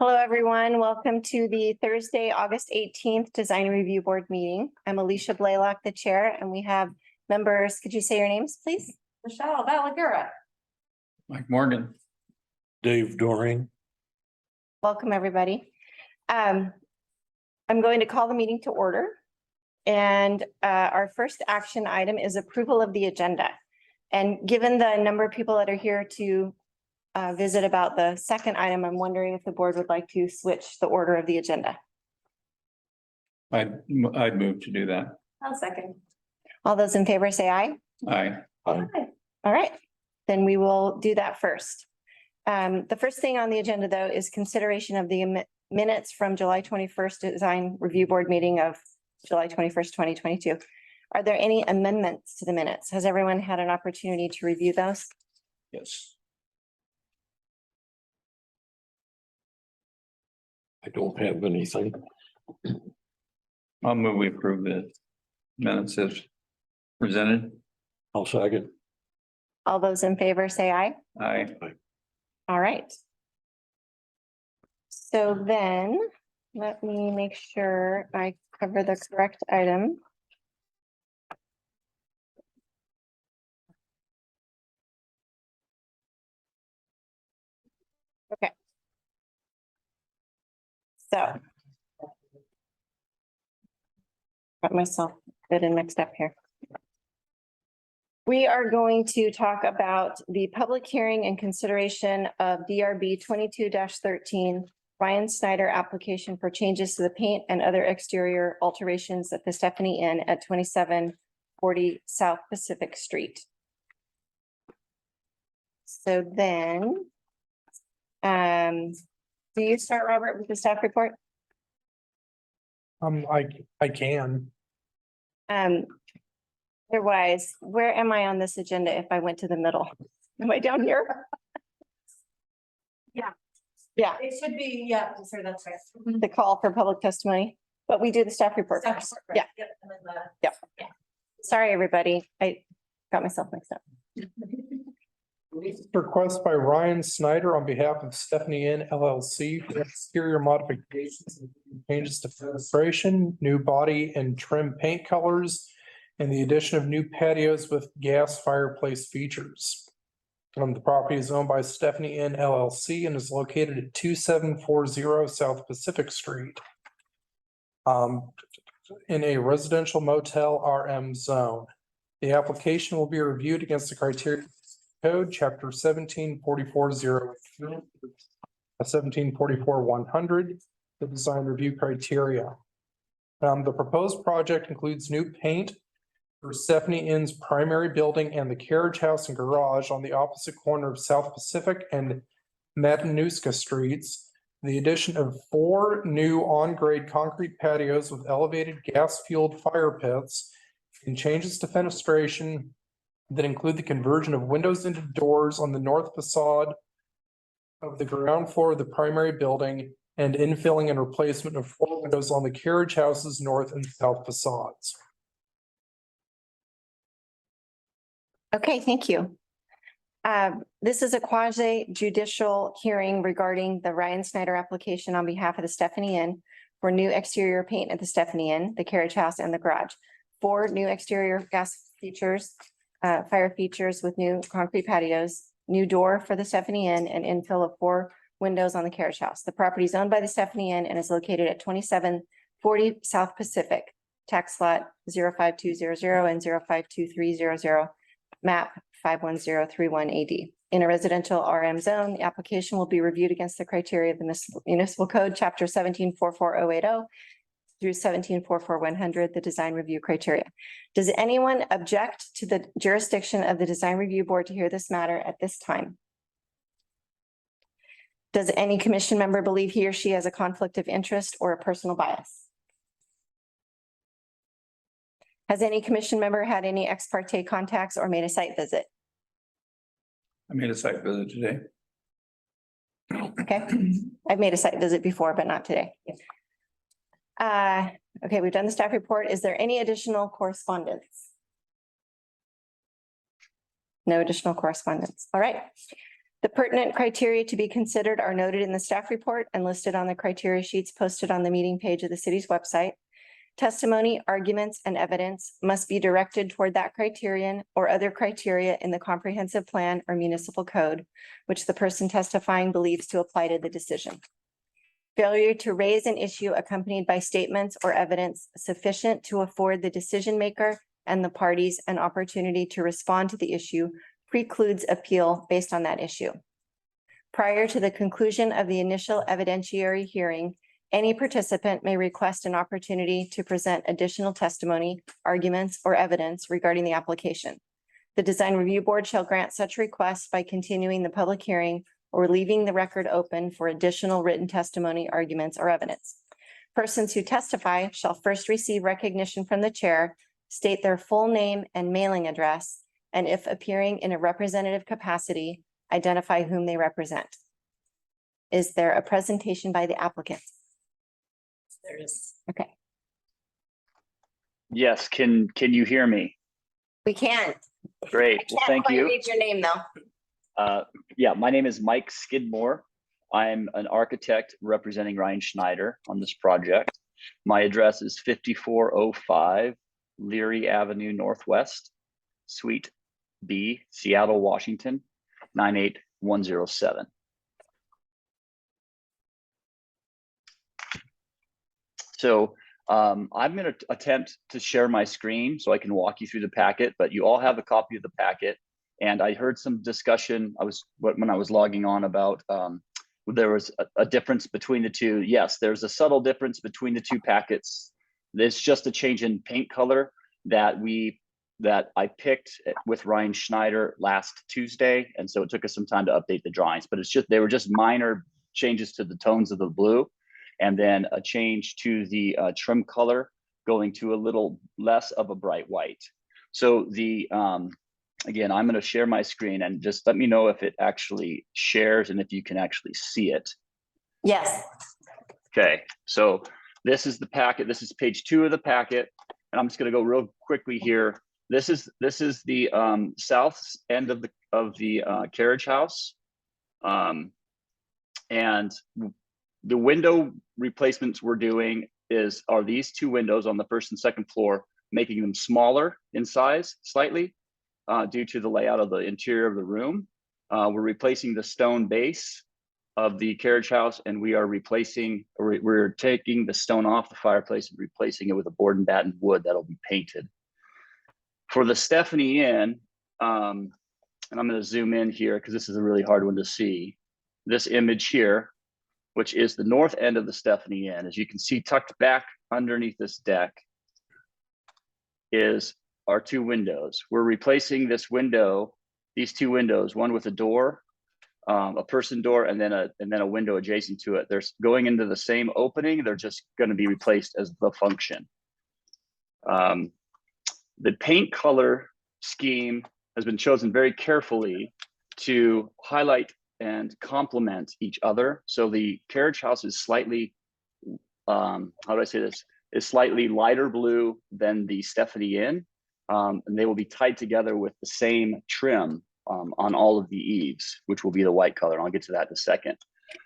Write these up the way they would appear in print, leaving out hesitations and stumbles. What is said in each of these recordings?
Hello, everyone. Welcome to the Thursday, August 18th Design Review Board meeting. I'm Alicia Blaylock, the chair, and we have members. Could you say your names, please? Michelle Valagura. Mike Morgan. Dave Doring. Welcome, everybody. I'm going to call the meeting to order. And our first action item is approval of the agenda. And given the number of people that are here to visit about the second item, I'm wondering if the board would like to switch the order of the agenda. I'd move to do that. I'll second. All those in favor say aye. Aye. All right, then we will do that first. The first thing on the agenda, though, is consideration of the minutes from July 21st Design Review Board meeting of July 21st, 2022. Are there any amendments to the minutes? Has everyone had an opportunity to review those? Yes. I don't have anything. I'll move we approve the minutes as presented. I'll second. All those in favor say aye. Aye. All right. So then, let me make sure I cover the correct item. Okay. So. Got myself good and mixed up here. We are going to talk about the public hearing and consideration of DRB 22-13 Ryan Snyder application for changes to the paint and other exterior alterations at the Stephanie Inn at 2740 South Pacific Street. So then, do you start, Robert, with the staff report? I can. Otherwise, where am I on this agenda if I went to the middle? Am I down here? Yeah. Yeah, It should be, yeah, sorry, that's right. the call for public testimony, but we do the staff report Staff first. report, Yeah, right. Yep, and then sorry, everybody. I got myself mixed up. Request by Ryan Snyder on behalf of Stephanie Inn LLC for exterior modifications, and changes to fenestration, new body and trim paint colors, and the addition of new patios with gas fireplace features. The property is owned by Stephanie Inn LLC and is located at 2740 South Pacific Street. In a residential motel RM zone. The application will be reviewed against the criteria code, chapter 1744-02, 1744-100, the design review criteria. The proposed project includes new paint for Stephanie Inn's primary building and the carriage house and garage on the opposite corner of South Pacific and Matanuska Streets. The addition of 4 new on-grade concrete patios with elevated gas-fueled fire pits and changes to fenestration that include the conversion of windows into doors on the north facade of the ground floor of the primary building and infilling and replacement of 4 windows on the carriage house's north and south facades. Okay, thank you. This is a quasi judicial hearing regarding the Ryan Snyder application on behalf of the Stephanie Inn for new exterior paint at the Stephanie Inn, the carriage house and the garage. 4 new exterior gas features, fire features with new concrete patios, new door for the Stephanie Inn, and infill of 4 windows on the carriage house. The property is owned by the Stephanie Inn and is located at 2740 South Pacific, tax lot 05200 and 052300, map 51031 AD. In a residential RM zone, the application will be reviewed against the criteria of the municipal code, chapter 1744080 through 1744100, the design review criteria. Does anyone object to the jurisdiction of the design review board to hear this matter at this time? Does any commission member believe he or she has a conflict of interest or a personal bias? Has any commission member had any ex parte contacts or made a site visit? I made a site visit today. Okay, I've made a site visit before, but not today. Okay, we've done the staff report. Is there any additional correspondence? No additional correspondence. All right. The pertinent criteria to be considered are noted in the staff report and listed on the criteria sheets posted on the meeting page of the city's website. Testimony, arguments, and evidence must be directed toward that criterion or other criteria in the comprehensive plan or municipal code, which the person testifying believes to apply to the decision. Failure to raise an issue accompanied by statements or evidence sufficient to afford the decision maker and the parties an opportunity to respond to the issue precludes appeal based on that issue. Prior to the conclusion of the initial evidentiary hearing, any participant may request an opportunity to present additional testimony, arguments, or evidence regarding the application. The Design Review Board shall grant such requests by continuing the public hearing or leaving the record open for additional written testimony, arguments, or evidence. Persons who testify shall first receive recognition from the chair, state their full name and mailing address, and if appearing in a representative capacity, identify whom they represent. Is there a presentation by the applicant? There is. Okay, Yes, can you hear me? we can. Great, I well, can't thank quite you. read your name though. Yeah, my name is Mike Skidmore. I'm an architect representing Ryan Schneider on this project. My address is 5405 Leary Avenue Northwest, Suite B, Seattle, Washington, 98107. So I'm going to attempt to share my screen so I can walk you through the packet, but you all have a copy of the packet. And I heard some discussion when I was logging on about there was a difference between the two. Yes, there's a subtle difference between the two packets. There's just a change in paint color that I picked with Ryan Schneider last Tuesday. And so it took us some time to update the drawings, but they were just minor changes to the tones of the blue. And then a change to the trim color going to a little less of a bright white. So again, I'm going to share my screen and just let me know if it actually shares and if you can actually see it. Yes. Okay, so this is the packet. This is page 2 of the packet. And I'm just going to go real quickly here. This is the south end of the carriage house. And the window replacements we're doing are these 2 windows on the first and second floor, making them smaller in size slightly due to the layout of the interior of the room. We're replacing the stone base of the carriage house, and we're taking the stone off the fireplace and replacing it with a board and batten wood that'll be painted. For the Stephanie Inn, and I'm going to zoom in here because this is a really hard one to see. This image here, which is the north end of the Stephanie Inn, as you can see tucked back underneath this deck, is our 2 windows. We're replacing these 2 windows, one with a door, a person door, and then a window adjacent to it. They're going into the same opening. They're just going to be replaced as the function. The paint color scheme has been chosen very carefully to highlight and complement each other. So the carriage house is slightly, how do I say this? Is slightly lighter blue than the Stephanie Inn. And they will be tied together with the same trim on all of the eaves, which will be the white color. And I'll get to that in a second.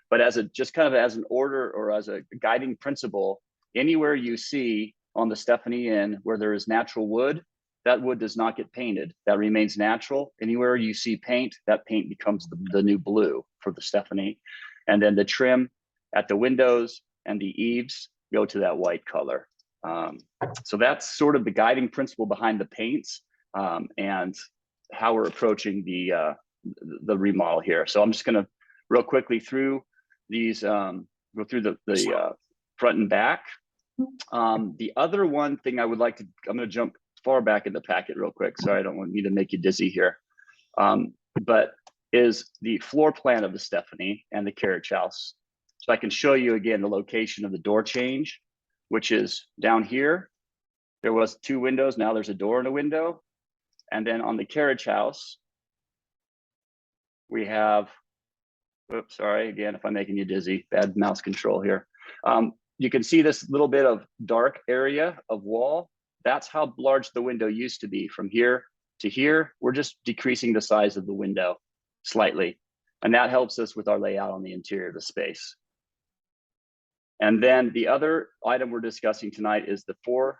But as an order or as a guiding principle, anywhere you see on the Stephanie Inn where there is natural wood, that wood does not get painted. That remains natural. Anywhere you see paint, that paint becomes the new blue for the Stephanie. And then the trim at the windows and the eaves go to that white color. So that's sort of the guiding principle behind the paints and how we're approaching the remodel here. So I'm just going to real quickly through these, go through the front and back. The other one thing I would like to, I'm going to jump far back in the packet real quick. Sorry, I don't want me to make you dizzy here. But is the floor plan of the Stephanie and the carriage house. So I can show you again the location of the door change, which is down here. There was 2 windows, now there's a door and a window. And then on the carriage house, we have, oops, sorry, again, if I'm making you dizzy, bad mouse control here. You can see this little bit of dark area of wall. That's how large the window used to be. From here to here, we're just decreasing the size of the window slightly. And that helps us with our layout on the interior of the space. And then the other item we're discussing tonight is the 4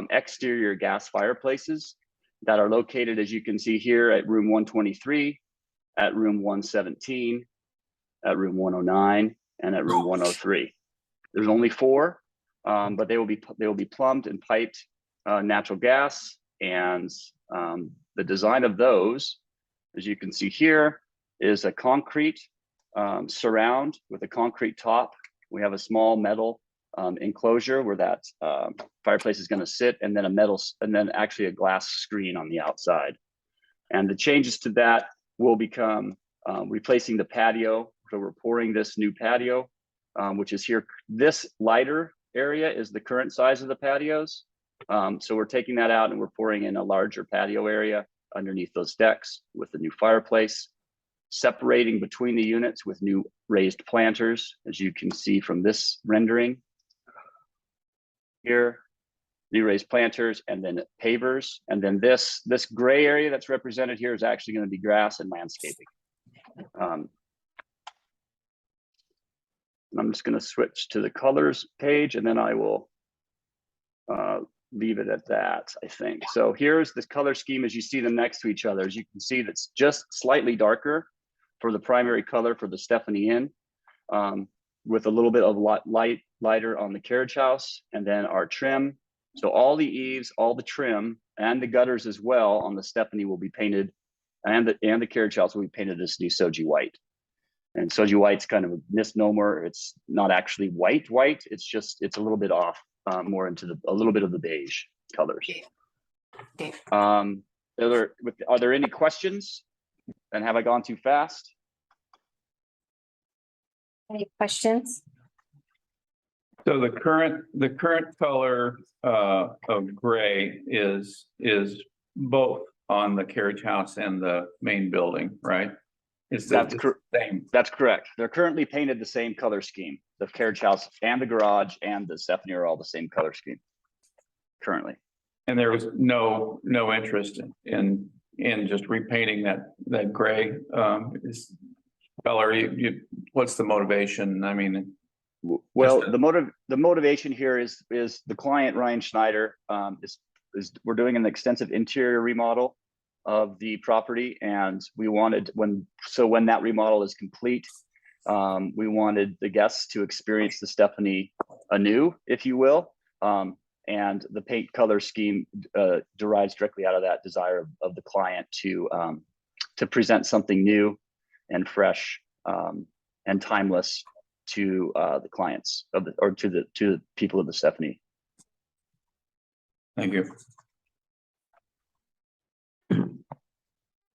exterior gas fireplaces that are located, as you can see here, at room 123, at room 117, at room 109, and at room 103. There's only 4, but they will be plumbed and piped natural gas, and the design of those, as you can see here, is a concrete surround with a concrete top. We have a small metal enclosure where that fireplace is going to sit, and then actually a glass screen on the outside. And the changes to that will become replacing the patio. So we're pouring this new patio, which is here. This lighter area is the current size of the patios. So we're taking that out and we're pouring in a larger patio area underneath those decks with the new fireplace, separating between the units with new raised planters, as you can see from this rendering here, new raised planters, and then pavers. And then this gray area that's represented here is actually going to be grass and landscaping. I'm just going to switch to the colors page, and then I will leave it at that, I think. So here's this color scheme as you see them next to each other. As you can see, that's just slightly darker for the primary color for the Stephanie Inn, with a little bit of lighter on the carriage house, and then our trim. So all the eaves, all the trim, and the gutters as well on the Stephanie will be painted, and the carriage house will be painted this new Soji white. And Soji white's kind of a misnomer. It's not actually white. It's a little bit off, more into a little bit of the beige colors. Are there any questions? And have I gone too fast? Any questions? So the current color of gray is both on the carriage house and the main building, right? That's same. That's correct. They're currently painted the same color scheme. The carriage house and the garage and the Stephanie are all the same color scheme currently. And there was no interest in just repainting that gray color. What's the motivation? I mean, well, the motivation here is the client Ryan Schneider is we're doing an extensive interior remodel of the property, and we wanted when that remodel is complete, we wanted the guests to experience the Stephanie anew, if you will. And the paint color scheme derives directly out of that desire of the client to present something new and fresh and timeless to the clients to the people of the Stephanie. thank you.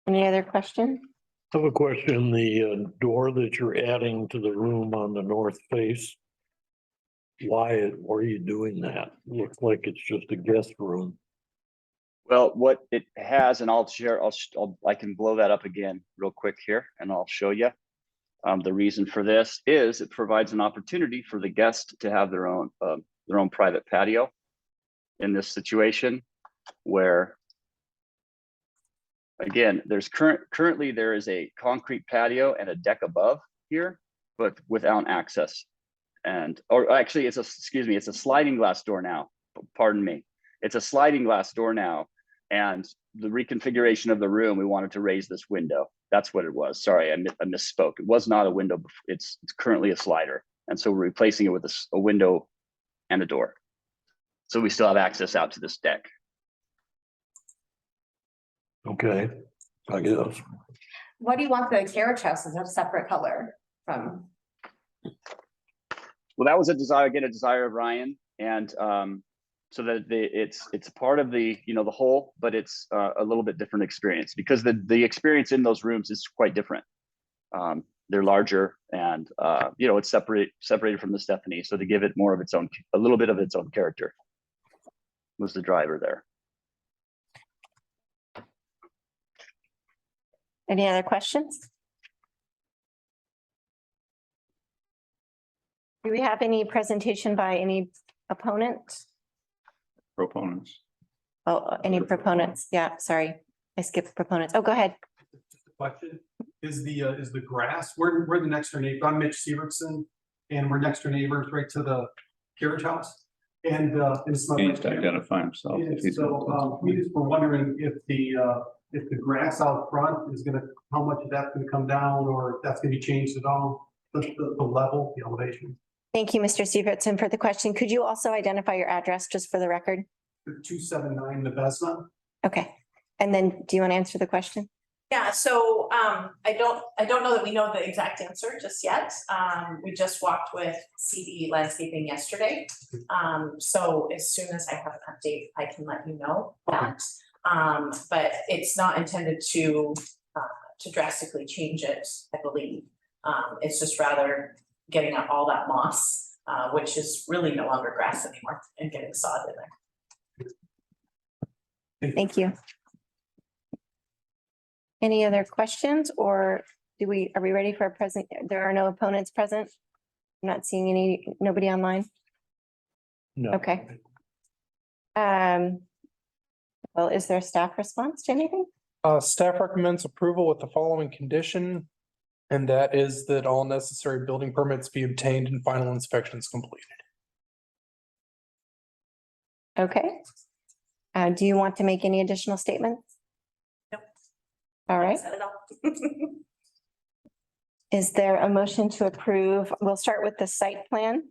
Any other question? I have a question. The door that you're adding to the room on the north face. Why are you doing that? Looks like it's just a guest room. Well, what it has, and I'll share, I can blow that up again real quick here, and I'll show you. The reason for this is it provides an opportunity for the guest to have their own private patio in this situation, where, again, there's currently there is a concrete patio and a deck above here, but without access. Or actually, it's a sliding glass door now. Pardon me. It's a sliding glass door now. And the reconfiguration of the room, we wanted to raise this window. That's what it was. Sorry, I misspoke. It was not a window. It's currently a slider. And so we're replacing it with a window and a door. So we still have access out to this deck. Okay, I guess. Why do you want the carriage houses a separate color from? Well, that was a desire of Ryan, and so that it's part of the the whole, but it's a little bit different experience because the experience in those rooms is quite different. They're larger, and it's separated from the Stephanie, so to give it more of its own, a little bit of its own character, was the driver there. Any other questions? Do we have any presentation by any opponent? Proponents. Oh, any proponents? Yeah, sorry. I skipped proponents. Oh, go ahead. Question. is the grass. We're the next door neighbor. I'm Mitch Severson, and we're next door neighbors right to the carriage house. And it's my. He needs to identify himself. And if he's so, we just were wondering if the grass out front is gonna, how much of that's gonna come down, or if that's gonna be changed at all, the level, the elevation. Thank you, Mr. Severson, for the question. Could you also identify your address just for the record? 279 Nabesna. Okay. And then do you want to answer the question? Yeah, so I don't know that we know the exact answer just yet. We just walked with CD Landscaping yesterday. So as soon as I have an update, I can let you know that. But it's not intended to drastically change it, I believe. It's just rather getting out all that moss, which is really no longer grass anymore, and getting sod in there. Thank you. Any other questions, or are we ready for a present? There are no opponents present? I'm not seeing nobody online. No. Okay. Well, is there a staff response to anything? Staff recommends approval with the following condition. And that is that all necessary building permits be obtained and final inspections completed. Okay. Do you want to make any additional statements? No. All right. Said it all. Is there a motion to approve? We'll start with the site plan.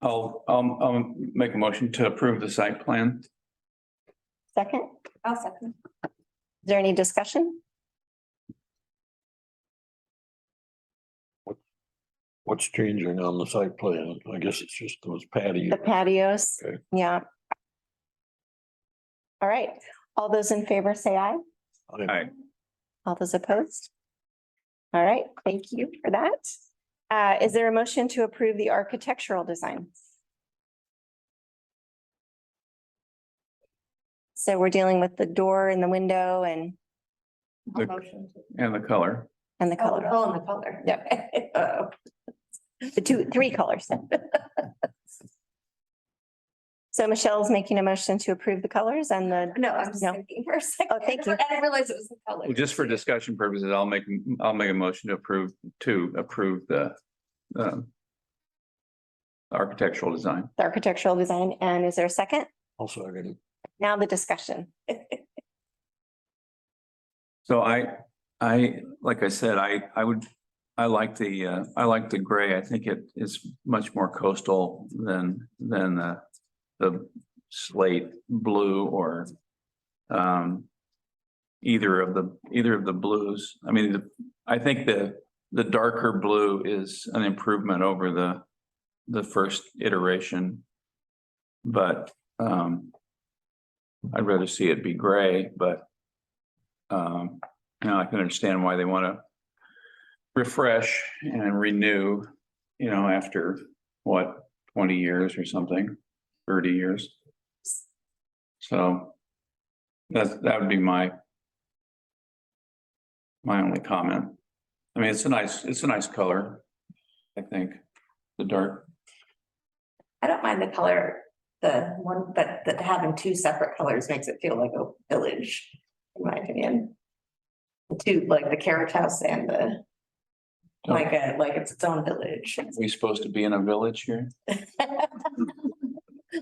I'll make a motion to approve the site plan. Second, I'll second. is there any discussion? What's changing on the site plan? I guess it's just those patios. The patios, Okay. yeah. All right, all those in favor say aye. Aye. All those opposed? All right, thank you for that. Is there a motion to approve the architectural design? So we're dealing with the door and the window and The- And the color. the color, Oh, and the color. Yeah. the three colors. So Michelle's making a motion to approve the colors and the, No, I'm just No. thinking for a second. Oh, thank you. I didn't realize it was the color. Well, just for discussion purposes, I'll make a motion to approve the architectural design. the architectural design. And is there a second? Also, I got Now the discussion. So like I said, I like the gray. I think it is much more coastal than the slate blue or either of the blues. I mean, I think the darker blue is an improvement over the first iteration. But I'd rather see it be gray, but I can understand why they want to refresh and renew, after what, 20 years or something, 30 years. So that would be my only comment. I mean, it's a nice color, I think, the dark. I don't mind the color, the one, but having two separate colors makes it feel like a village, in my opinion. The two, like the carriage house and the, like it's its own village. Are we supposed to be in a village here?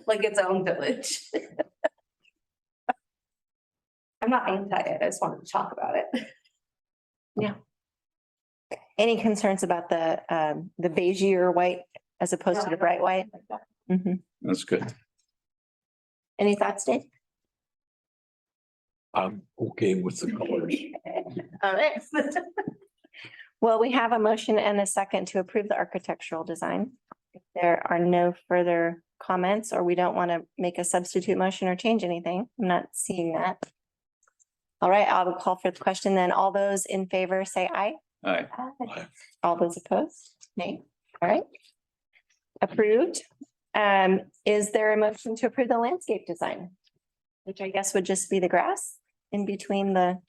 Like its own village. I'm not anti it, I just wanted to talk about it. Any concerns about the beigeier white as opposed to the bright white? Mhm. That's good. Any thoughts, Dave? I'm okay with the colors. All right. Well, we have a motion and a second to approve the architectural design. If there are no further comments, or we don't want to make a substitute motion or change anything, I'm not seeing that. All right, I'll call for the question then. All those in favor say aye. Aye. All those opposed? Nay. All right. Approved. Is there a motion to approve the landscape design? Which I guess would just be the grass in between the,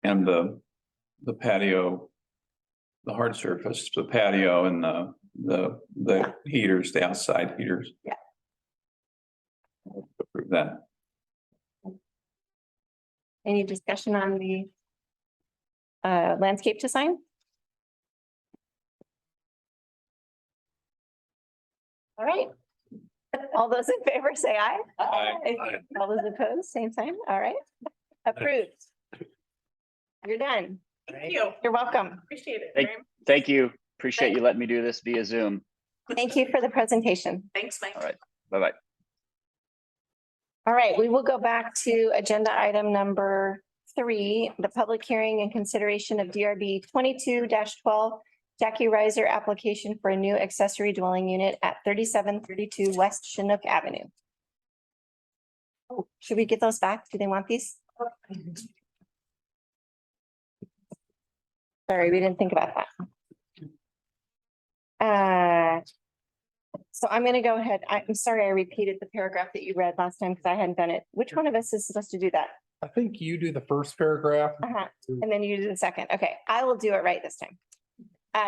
And the patio, the hard surface, the patio and the heaters, the outside heaters. Yeah. Approve that. Any discussion on the landscape design? All right. All those in favor say aye. Aye. All those opposed, same sign. All right. Approved. You're done. Thank you. You're welcome. Appreciate it. Thank- very much. Thank you. Appreciate you letting me do this via Zoom. Thank you for the presentation. Thanks, Mike. All right. Bye-bye. All right, we will go back to agenda item number 3, the public hearing and consideration of DRB 22-12 Jackie Riser application for a new accessory dwelling unit at 3732 West Chinook Avenue. Oh, should we get those back? Do they want these? Sorry, we didn't think about that. So I'm gonna go ahead. I'm sorry, I repeated the paragraph that you read last time because I hadn't done it. Which one of us is supposed to do that? I think you do the first paragraph. And then you do the second. Okay, I will do it right this time.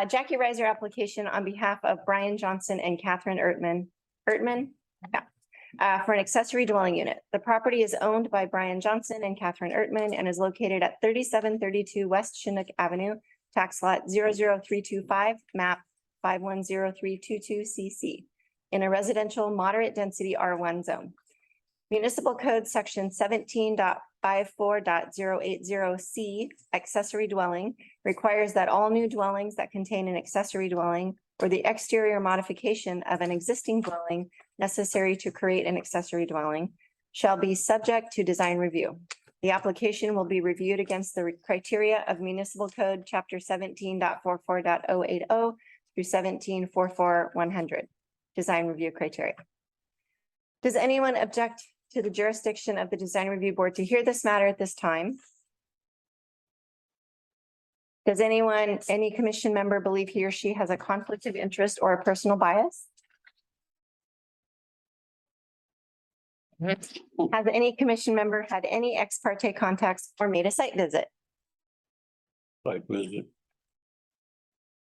Jackie Riser application on behalf of Brian Johnson and Catherine Ertman. For an accessory dwelling unit. The property is owned by Brian Johnson and Catherine Ertman and is located at 3732 West Chinook Avenue, tax lot 00325, map 510322 CC, in a residential moderate density R1 zone. Municipal Code Section 17.54.080 C, accessory dwelling, requires that all new dwellings that contain an accessory dwelling or the exterior modification of an existing dwelling necessary to create an accessory dwelling shall be subject to design review. The application will be reviewed against the criteria of Municipal Code Chapter 17.44.080 through 17.44.100, design review criteria. Does anyone object to the jurisdiction of the Design Review Board to hear this matter at this time? Does any commission member believe he or she has a conflict of interest or a personal bias? Has any commission member had any ex parte contacts or made a site visit? Site visit.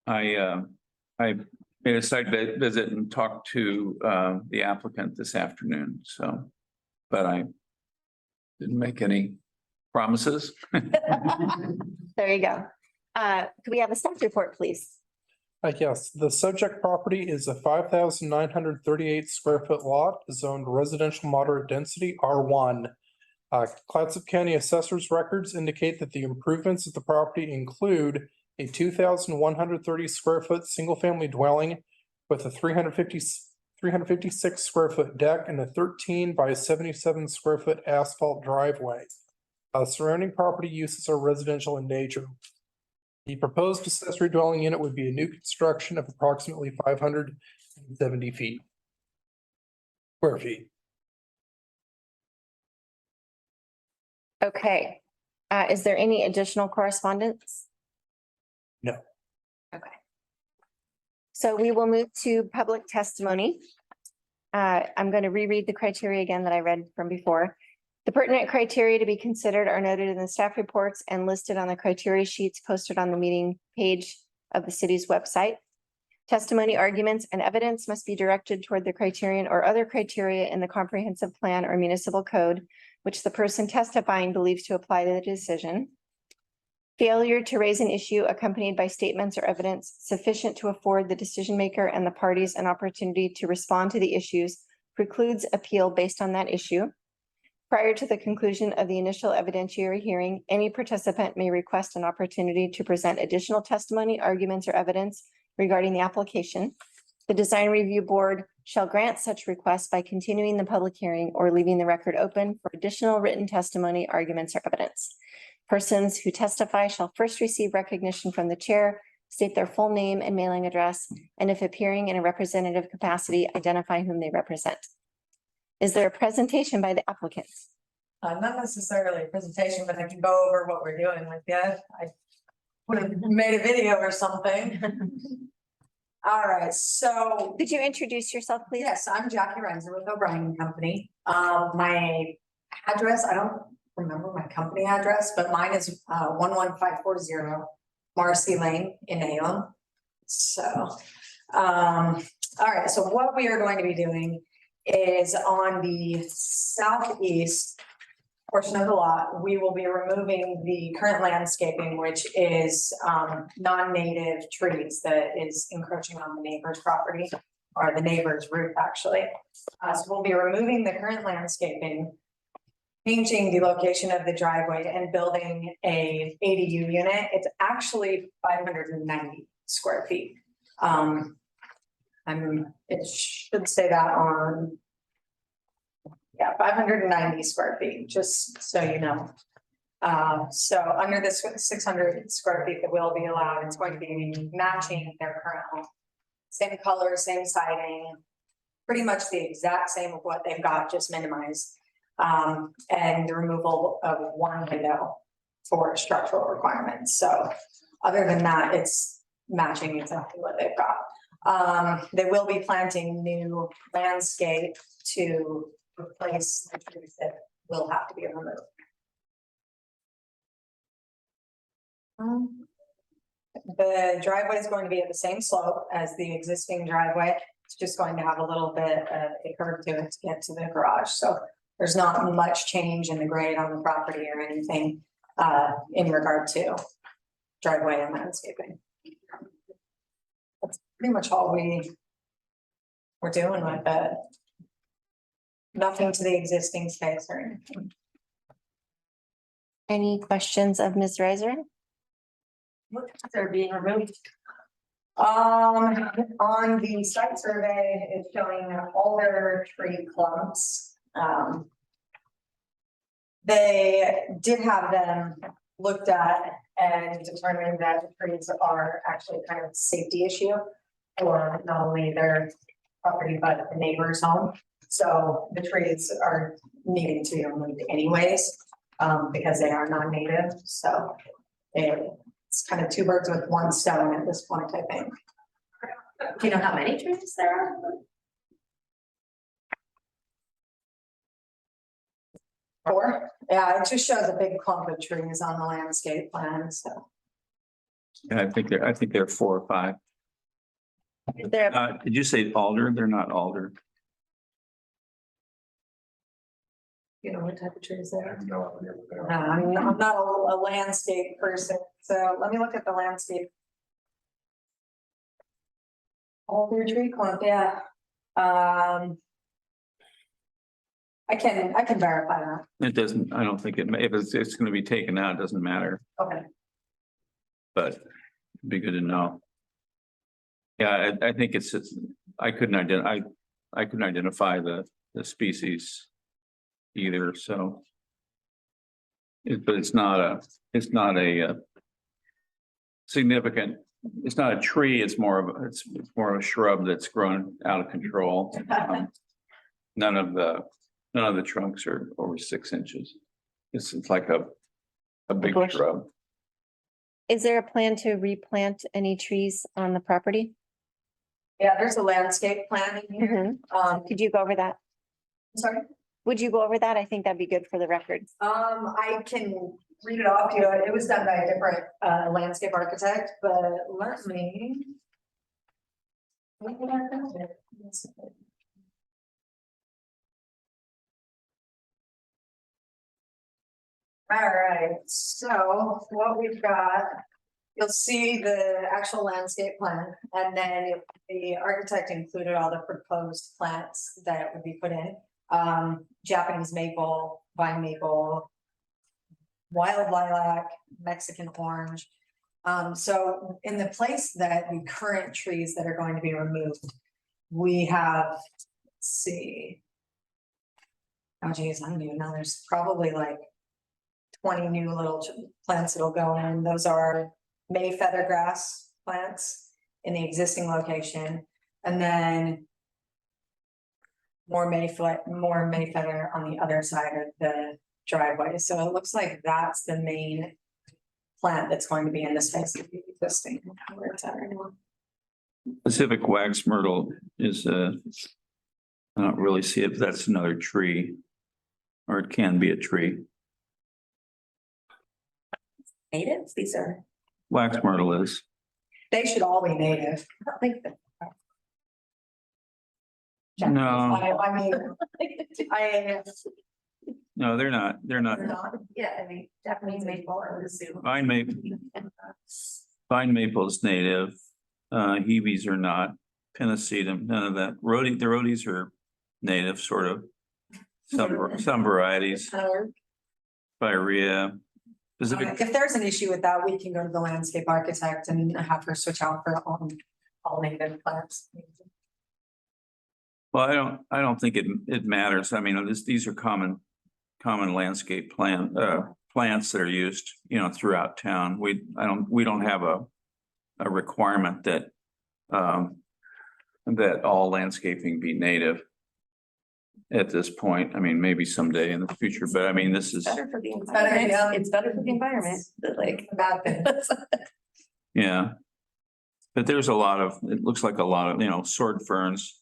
I made a site visit and talked to the applicant this afternoon, so, but I didn't make any promises. There you go. Could we have a staff report, please? Yes, the subject property is a 5,938 square foot lot, zoned residential moderate density R1. Clatsop County Assessor's records indicate that the improvements of the property include a 2,130 square foot single family dwelling with a 356 square foot deck and a 13 by 77 square foot asphalt driveway. Surrounding property uses are residential in nature. The proposed accessory dwelling unit would be a new construction of approximately 570 feet. Square feet. Okay. Is there any additional correspondence? No. Okay. So we will move to public testimony. I'm going to reread the criteria again that I read from before. The pertinent criteria to be considered are noted in the staff reports and listed on the criteria sheets posted on the meeting page of the city's website. Testimony, arguments, and evidence must be directed toward the criterion or other criteria in the comprehensive plan or municipal code, which the person testifying believes to apply to the decision. Failure to raise an issue accompanied by statements or evidence sufficient to afford the decision maker and the parties an opportunity to respond to the issues precludes appeal based on that issue. Prior to the conclusion of the initial evidentiary hearing, any participant may request an opportunity to present additional testimony, arguments, or evidence regarding the application. The Design Review Board shall grant such requests by continuing the public hearing or leaving the record open for additional written testimony, arguments, or evidence. Persons who testify shall first receive recognition from the chair, state their full name and mailing address, and if appearing in a representative capacity, identify whom they represent. Is there a presentation by the applicant? Not necessarily a presentation, but I can go over what we're doing with you. I would have made a video or something. All right, so Could you introduce yourself, please? yes, I'm Jackie Renzer with O'Brien and Company. My address, I don't remember my company address, but mine is 11540 Marcy Lane in Salem. So, all right, so what we are going to be doing is on the southeast portion of the lot, we will be removing the current landscaping, which is non-native trees that is encroaching on the neighbor's property or the neighbor's roof, actually. So we'll be removing the current landscaping, changing the location of the driveway and building a ADU unit. It's actually 590 square feet. It should say that on. Yeah, 590 square feet, just so you know. So under this 600 square feet that will be allowed, it's going to be matching their current home. Same color, same siding, pretty much the exact same of what they've got, just minimized. And the removal of one window for structural requirements. So other than that, it's matching exactly what they've got. They will be planting new landscape to replace the trees that will have to be removed. The driveway is going to be at the same slope as the existing driveway. It's just going to have a little bit of a curve to it to get to the garage. So there's not much change in the grade on the property or anything in regard to driveway and landscaping. That's pretty much all we're doing with it. Nothing to the existing space or anything. Any questions of Ms. Reiser? They're being removed. On the site survey, it's showing alder tree clumps. They did have them looked at and determined that the trees are actually kind of a safety issue for not only their property, but the neighbor's home. So the trees are needing to be removed anyways, because they are non-native. So it's kind of two birds with one stone at this point, I think. Do you know how many trees there are? 4, yeah, it just shows a big clump of trees on the landscape plan, so. Yeah, I think they're 4 or 5. Is there, Did you say alder? They're not alder. You know what type of trees there are? No, I'm not a landscape person, so let me look at the landscape. Alder tree clump, yeah. I can verify that. It doesn't, I don't think if it's going to be taken out, it doesn't matter, Okay. but it'd be good to know. Yeah, I think I couldn't identify the species either, so. But it's not a significant, it's not a tree, it's more of a shrub that's grown out of control. None of the trunks are over 6 inches. It's like a big bush. shrub. is there a plan to replant any trees on the property? Yeah, there's a landscape plan in here. Could you go over that? Sorry. Would you go over that? I think that'd be good for the record. I can read it off to you. It was done by a different landscape architect, but let me. All right, so what we've got, you'll see the actual landscape plan, and then the architect included all the proposed plants that would be put in. Japanese maple, vine maple, wild lilac, Mexican orange. So in the place that the current trees that are going to be removed, we have, let's see. Oh geez, I don't even know, there's probably like 20 new little plants that'll go in. Those are May feather grass plants in the existing location, and then more May feather on the other side of the driveway. So it looks like that's the main plant that's going to be in the space of the existing. Where it's at right now. Pacific wax myrtle is I don't really see if that's another tree. Or it can be a tree. Natives, these are, Wax myrtle is. they should all be native. I don't think that. No. I mean, No, they're not. They're not. They're not? Yeah, I mean, Japanese maple, I would assume. Vine maple, vine maple is native. Hebes are not. Pennisetum, none of that. The rhodies are native, sort of. Some varieties, Spirea. Pacific, If there's an issue with that, we can go to the landscape architect and have her switch out for all native plants. well, I don't think it matters. I mean, these are common landscape plants that are used, throughout town. We don't have a requirement that that all landscaping be native at this point. I mean, maybe someday in the future, but I mean, this is, Better for the better, environment. yeah. It's better for the environment, but like. Bad thing. yeah. But there's a lot of, it looks like a lot of, sword ferns.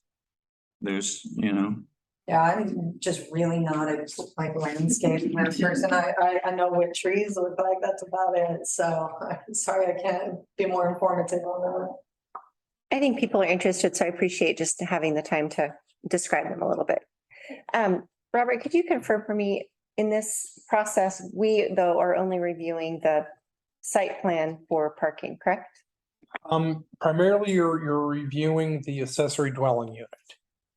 There's, Yeah, I'm just really not a landscape person. I know what trees look like, that's about it. So I'm sorry, I can't be more informative on that. I think people are interested, so I appreciate just having the time to describe them a little bit. Robert, could you confirm for me, in this process, we though are only reviewing the site plan for parking, correct? Primarily you're reviewing the accessory dwelling unit.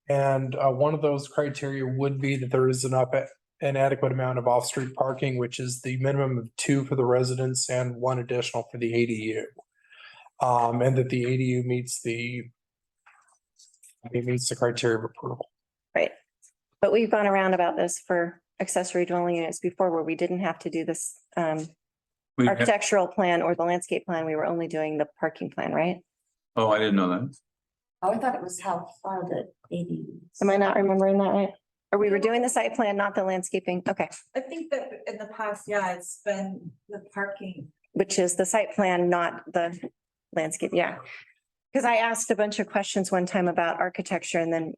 And one of those criteria would be that there is an adequate amount of off-street parking, which is the minimum of 2 for the residents and 1 additional for the ADU. And that the ADU meets the criteria of approval. Right. But we've gone around about this for accessory dwelling units before where we didn't have to do this we have, architectural plan or the landscape plan. We were only doing the parking plan, right? oh, I didn't know that. Oh, I thought it was how far the ADU. Am I not remembering that right? Or we were doing the site plan, not the landscaping? Okay, I think that in the past, yeah, it's been the parking. which is the site plan, not the landscape, yeah. Because I asked a bunch of questions one time about architecture and then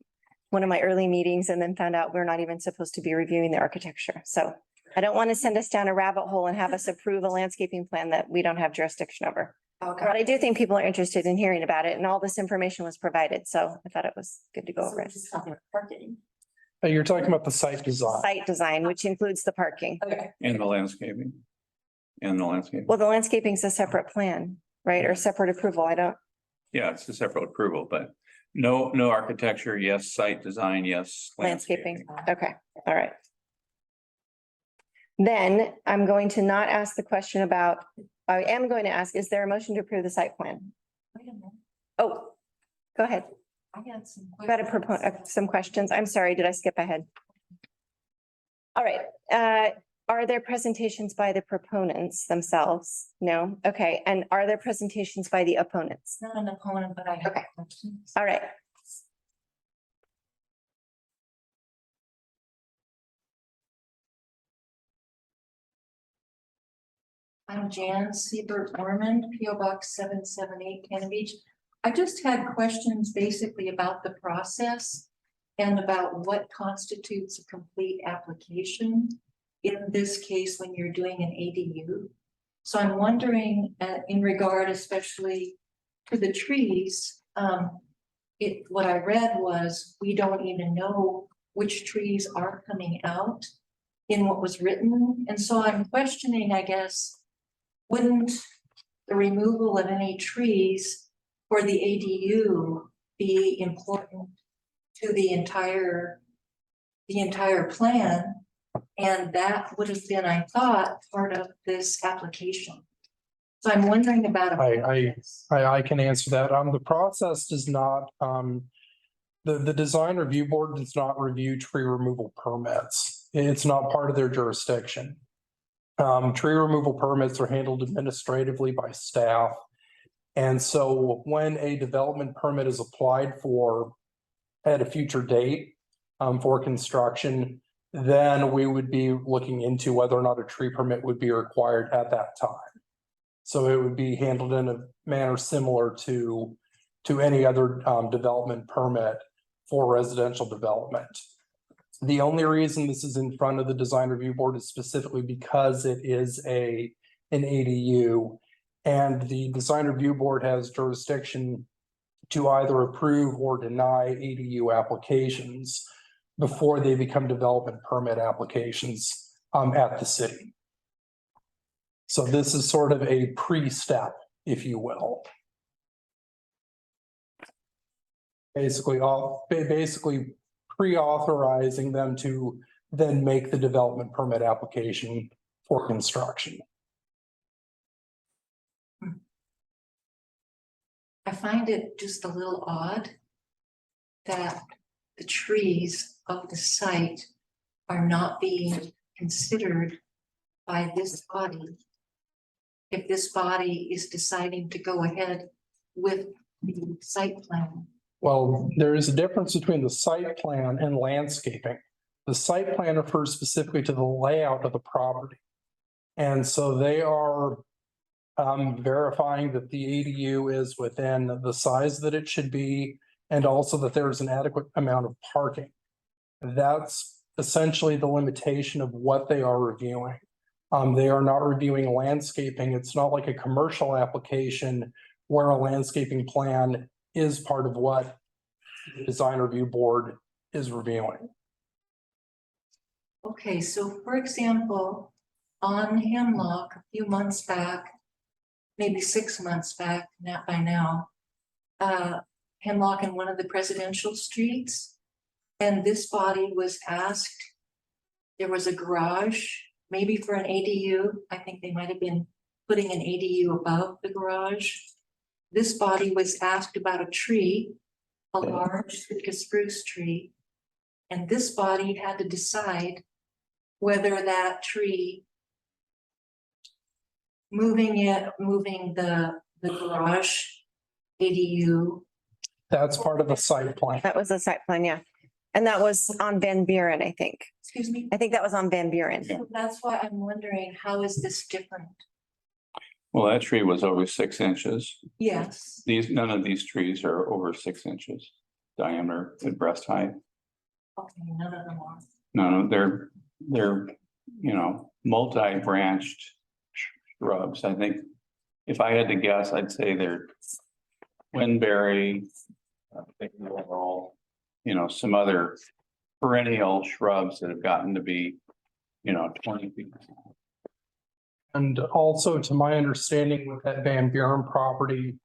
one of my early meetings and then found out we're not even supposed to be reviewing the architecture. So I don't want to send us down a rabbit hole and have us approve a landscaping plan that we don't have jurisdiction over. Okay. But I do think people are interested in hearing about it and all this information was provided. So I thought it was good to go over it. Parking. You're talking about the site design. Site design, which includes the parking. Okay. And the landscaping. And the landscape. Well, the landscaping is a separate plan, right? Or separate approval. I don't, Yeah, it's a separate approval, but no architecture, yes, site design, yes. landscaping. Okay, all right. Then I'm going to not ask the question about, I am going to ask, is there a motion to approve the site plan? Wait a minute, Oh, go ahead. I had some. Got to propose some questions. I'm sorry, did I skip ahead? All right, are there presentations by the proponents themselves? No, okay, and are there presentations by the opponents? Not an opponent, but I have Okay. questions. All right, I'm Jan Siebert Orman, PO Box 778 Cannon Beach. I just had questions basically about the process and about what constitutes a complete application. In this case, when you're doing an ADU. So I'm wondering, in regard especially to the trees, what I read was, we don't even know which trees are coming out in what was written. And so I'm questioning, I guess, wouldn't the removal of any trees for the ADU be important to the entire plan? And that would have been, I thought, part of this application. So I'm wondering about. I can answer that. The process does not, the design review board does not review tree removal permits. It's not part of their jurisdiction. Tree removal permits are handled administratively by staff. And so when a development permit is applied for at a future date, for construction, then we would be looking into whether or not a tree permit would be required at that time. So it would be handled in a manner similar to any other development permit for residential development. The only reason this is in front of the design review board is specifically because it is an ADU, and the design review board has jurisdiction to either approve or deny ADU applications. before they become development permit applications at the city. So this is sort of a pre-step, if you will. Basically pre-authorizing them to then make the development permit application for construction. I find it just a little odd that the trees of the site are not being considered by this body. If this body is deciding to go ahead with the site plan. Well, there is a difference between the site plan and landscaping. The site plan refers specifically to the layout of the property. And so they are verifying that the ADU is within the size that it should be, and also that there is an adequate amount of parking. That's essentially the limitation of what they are reviewing. They are not reviewing landscaping. It's not like a commercial application where a landscaping plan is part of what the design review board is reviewing. Okay, so for example, on Hemlock, a few months back, maybe 6 months back, not by now, Hemlock in one of the presidential streets, and this body was asked, there was a garage, maybe for an ADU. I think they might have been putting an ADU above the garage. This body was asked about a tree, a large Sitka spruce tree. And this body had to decide whether that tree, moving the garage ADU. That's part of the site plan. That was a site plan, yeah. And that was on Van Buren, I think. Excuse me? I think that was on Van Buren. So that's why I'm wondering, how is this different? Well, that tree was over 6 inches. Yes. None of these trees are over 6 inches diameter at breast height. Okay, none of them are. No, they're, multi-branched shrubs. I think if I had to guess, I'd say they're windberry, some other perennial shrubs that have gotten to be, 20 feet. And also, to my understanding with that Van Buren property,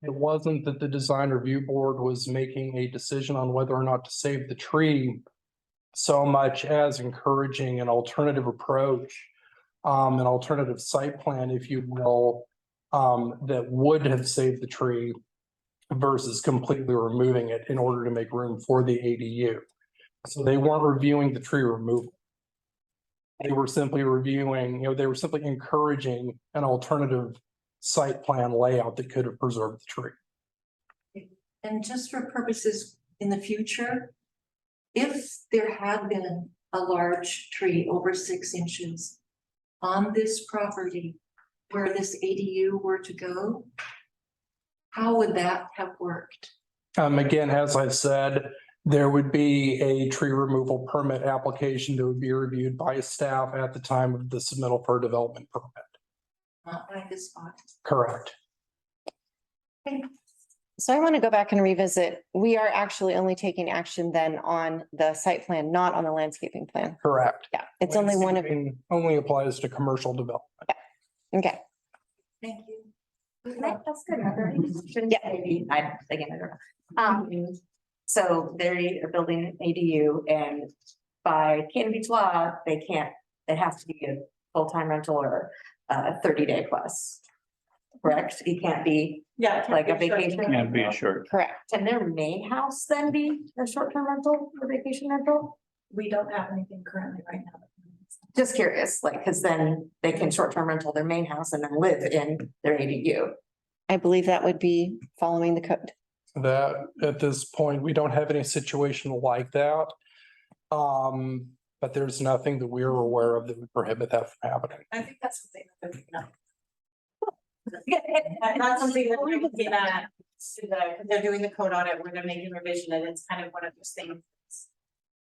it wasn't that the design review board was making a decision on whether or not to save the tree so much as encouraging an alternative approach, an alternative site plan, if you will, that would have saved the tree versus completely removing it in order to make room for the ADU. So they weren't reviewing the tree removal. They were simply reviewing, they were simply encouraging an alternative site plan layout that could have preserved the tree. And just for purposes in the future, if there had been a large tree over 6 inches on this property where this ADU were to go, how would that have worked? Again, as I said, there would be a tree removal permit application that would be reviewed by staff at the time of the submittal for a development permit. Not by this spot. Correct. So I want to go back and revisit. We are actually only taking action then on the site plan, not on the landscaping plan. Correct. Yeah, it's only one of, Landscaping only applies to commercial development. okay. Thank you. That's good. Yeah. Maybe, I don't know. So they are building an ADU and by Cannon Beach law, they can't, it has to be a full-time rental or 30-day plus. Correct? It can't be like a vacation. Can't be assured. Correct. Can their main house then be a short-term rental or vacation rental? We don't have anything currently right now. Just curious, like, because then they can short-term rental their main house and then live in their ADU. I believe that would be following the code. That at this point, we don't have any situation like that. But there's nothing that we're aware of that would prohibit that from happening. I think that's something that they're looking at. That's something that we're looking at, because they're doing the code audit where they're making revision, and it's kind of one of those things.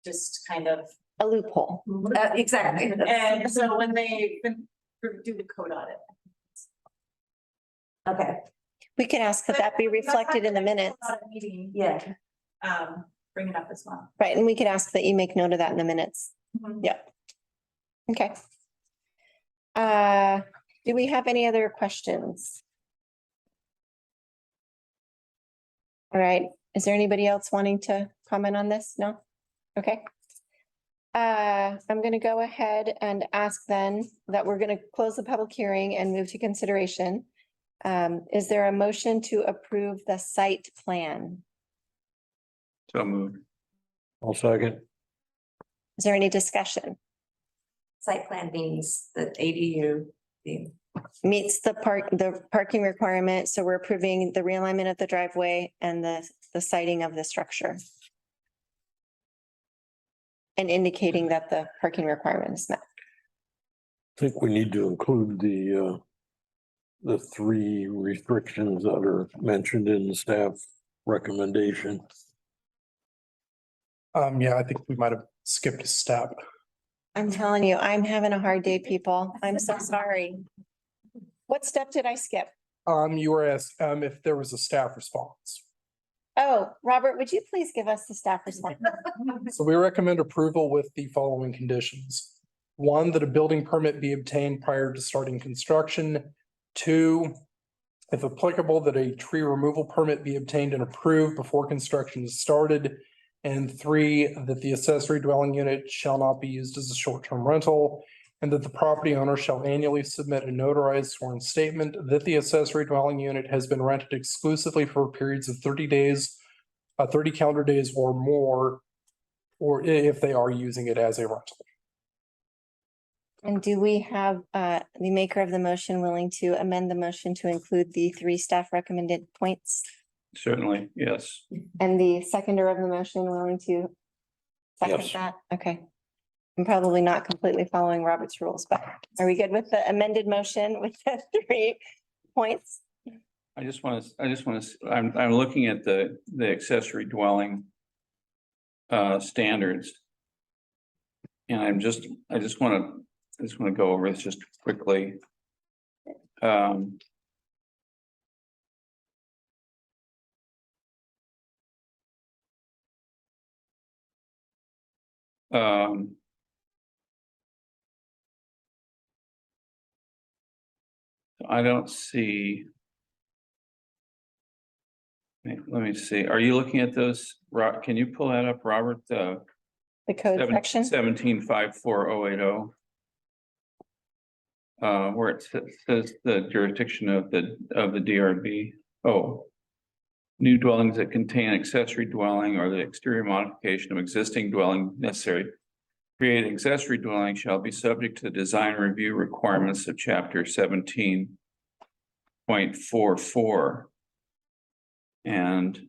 Just kind of, A loophole. Exactly. and so when they do the code audit. Okay, We can ask that that be reflected in the minutes. Meeting, yeah. bring it up as well. Right, and we could ask that you make note of that in the minutes. Yeah. Okay. Do we have any other questions? All right, is there anybody else wanting to comment on this? No? Okay. I'm gonna go ahead and ask then that we're gonna close the public hearing and move to consideration. Is there a motion to approve the site plan? So moved. I'll second. Is there any discussion? Site plan means the ADU, the Meets the parking requirement, so we're approving the realignment of the driveway and the siting of the structure. And indicating that the parking requirement is met. I think we need to include the three restrictions that are mentioned in the staff recommendation. Yeah, I think we might have skipped a step. I'm telling you, I'm having a hard day, people. I'm so sorry. What step did I skip? You were asked, if there was a staff response. Oh, Robert, would you please give us the staff response? So we recommend approval with the following conditions. One, that a building permit be obtained prior to starting construction. Two, if applicable, that a tree removal permit be obtained and approved before construction is started. And three, that the accessory dwelling unit shall not be used as a short-term rental. And that the property owner shall annually submit a notarized sworn statement that the accessory dwelling unit has been rented exclusively for periods of 30 days, 30 calendar days or more, or if they are using it as a rental. And do we have the maker of the motion willing to amend the motion to include the three staff recommended points? Certainly, yes. And the seconder of the motion willing to second Yes. that? Okay. I'm probably not completely following Robert's rules, but are we good with the amended motion with the 3 points? I'm looking at the accessory dwelling standards. And I just want to go over this just quickly. I don't see. Let me see. Are you looking at those? Can you pull that up, Robert? The code section? 1754-080. Where it says the jurisdiction of the DRB. Oh. New dwellings that contain accessory dwelling or the exterior modification of existing dwelling necessary. Create accessory dwelling shall be subject to the design review requirements of chapter 17.44. And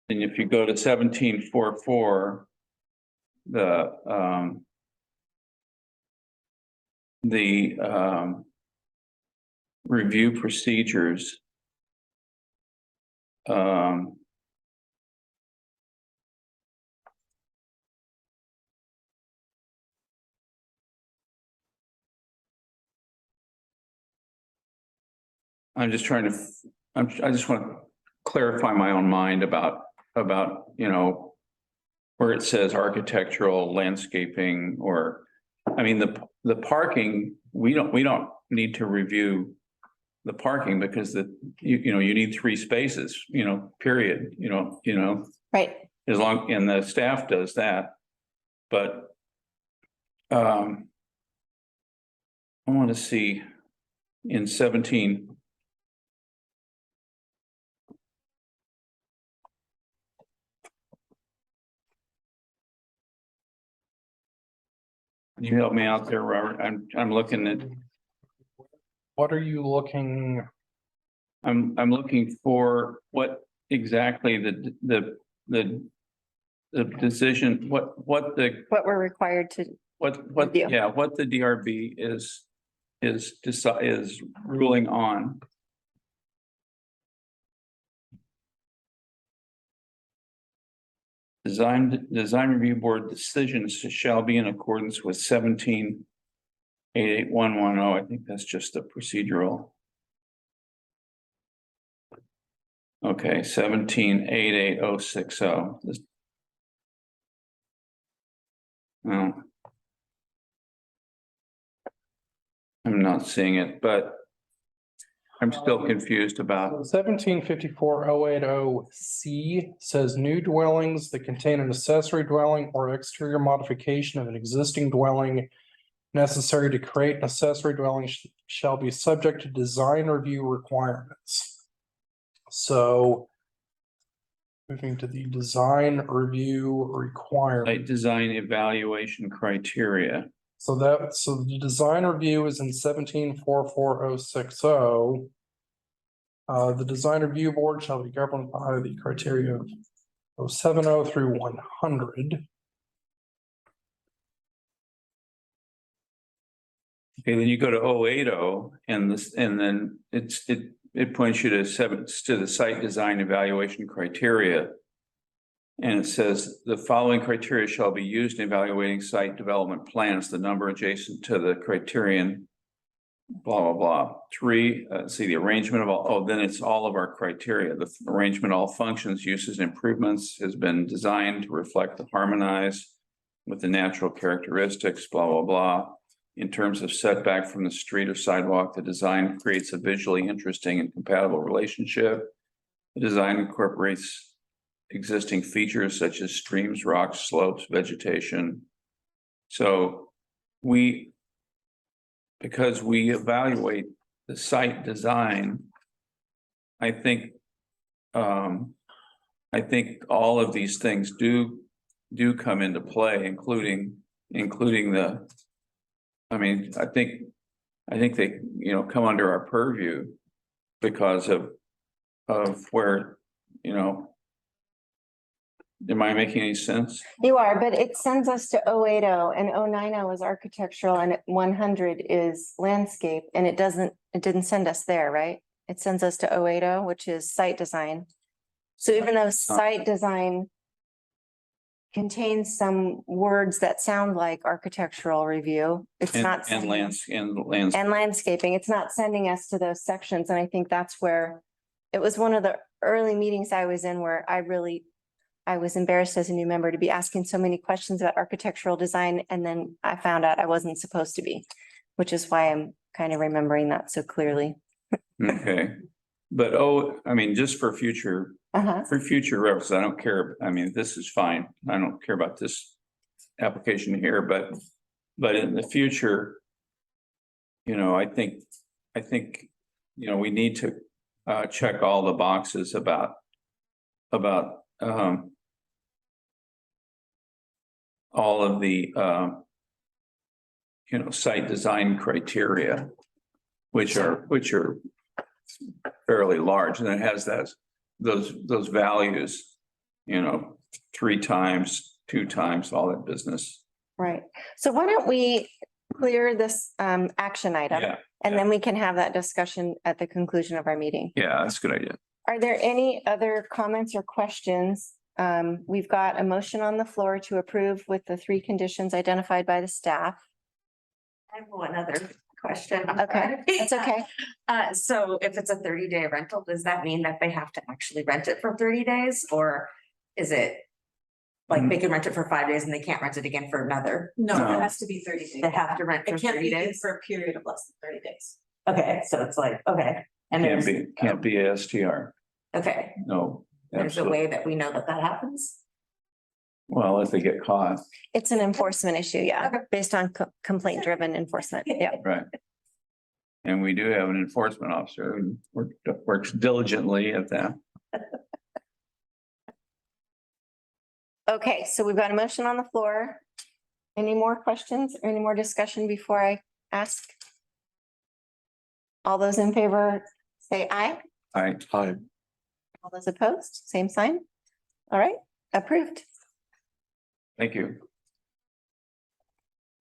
if you go to 17.44, the review procedures. I'm just trying to, I just want to clarify my own mind about, you know, where it says architectural landscaping or, I mean, the parking, we don't need to review the parking because you know, you need 3 spaces, you know, period, you know. Right. As long, and the staff does that, but I want to see in 17. Can you help me out there, Robert? I'm looking at, What are you looking? I'm looking for what exactly the decision, what the, What we're required to, what, Review. yeah, what the DRB is ruling on. Design review board decisions shall be in accordance with 17.88110. I think that's just the procedural. Okay, 17-88060. Oh. I'm not seeing it, but I'm still confused about, 1754-080C says new dwellings that contain an accessory dwelling or exterior modification of an existing dwelling necessary to create an accessory dwelling shall be subject to design review requirements. So moving to the design review requirement. site design evaluation criteria. So the design review is in 1744-060. The design review board shall be governed by the criteria of 070 through 100. Okay, then you go to 080 and this, and then it points you to the site design evaluation criteria. And it says the following criteria shall be used in evaluating site development plans, the number adjacent to the criterion. Blah, blah, blah. 3, see the arrangement of all, then it's all of our criteria. The arrangement, all functions, uses, and improvements has been designed to reflect the harmonize with the natural characteristics, blah, blah, blah. In terms of setback from the street or sidewalk, the design creates a visually interesting and compatible relationship. The design incorporates existing features such as streams, rocks, slopes, vegetation. So because we evaluate the site design, I think all of these things do come into play, including the, I mean, I think they, come under our purview because of where, am I making any sense? You are, but it sends us to 080 and 090 is architectural and 100 is landscape, and it didn't send us there, right? It sends us to 080, which is site design. So even though site design contains some words that sound like architectural review, it's not. And landscaping, it's not sending us to those sections, and I think that's where it was one of the early meetings I was in where I was embarrassed as a new member to be asking so many questions about architectural design, and then I found out I wasn't supposed to be, which is why I'm kind of remembering that so clearly. Okay, but I mean, just for future reference, I don't care. I mean, this is fine. I don't care about this application here, but in the future, I think, we need to check all the boxes about all of the site design criteria, which are fairly large, and it has those values, 3 times, 2 times, all that business. Right. So why don't we clear this action item? Yeah, And then we can have that discussion at the conclusion of our meeting. yeah, that's a good idea. Are there any other comments or questions? We've got a motion on the floor to approve with the 3 conditions identified by the staff. I have one other question. Okay, that's okay. So if it's a 30-day rental, does that mean that they have to actually rent it for 30 days? Or is it like they can rent it for 5 days and they can't rent it again for another? No, No. it has to be 30 days. They have to rent for It can't 30 be days? for a period of less than 30 days. Okay, so it's like, okay. And Can't be a STR. okay, No. there's a absolutely. way that we know that happens? Well, if they get caught, It's an enforcement issue, yeah, based on complaint driven enforcement. Yeah. right. And we do have an enforcement officer who works diligently at that. Okay, so we've got a motion on the floor. Any more questions or any more discussion before I ask? All those in favor, say aye. I, All those opposed, same sign. All right, approved. thank you.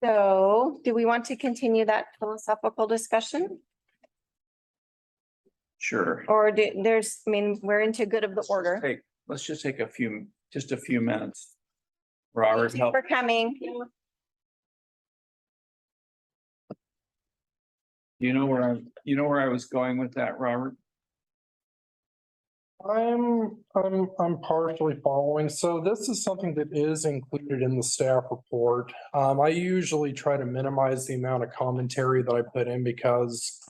So do we want to continue that philosophical discussion? Sure. Or we're into good of the order. Hey, let's just take just a few minutes. Robert, Thank you help. for coming. You know where I was going with that, Robert? I'm partially following. So this is something that is included in the staff report. I usually try to minimize the amount of commentary that I put in because,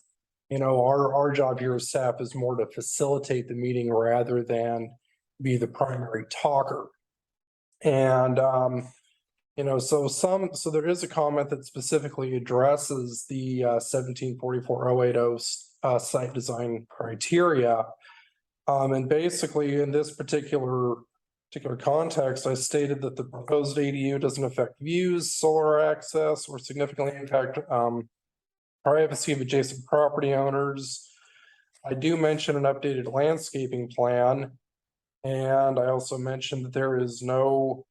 you know, our job here as staff is more to facilitate the meeting rather than be the primary talker. And, you know, so there is a comment that specifically addresses the 1744-080 site design criteria. And basically in this particular context, I stated that the proposed ADU doesn't affect views, solar access, or significantly impact privacy of adjacent property owners. I do mention an updated landscaping plan. And I also mentioned that there is no,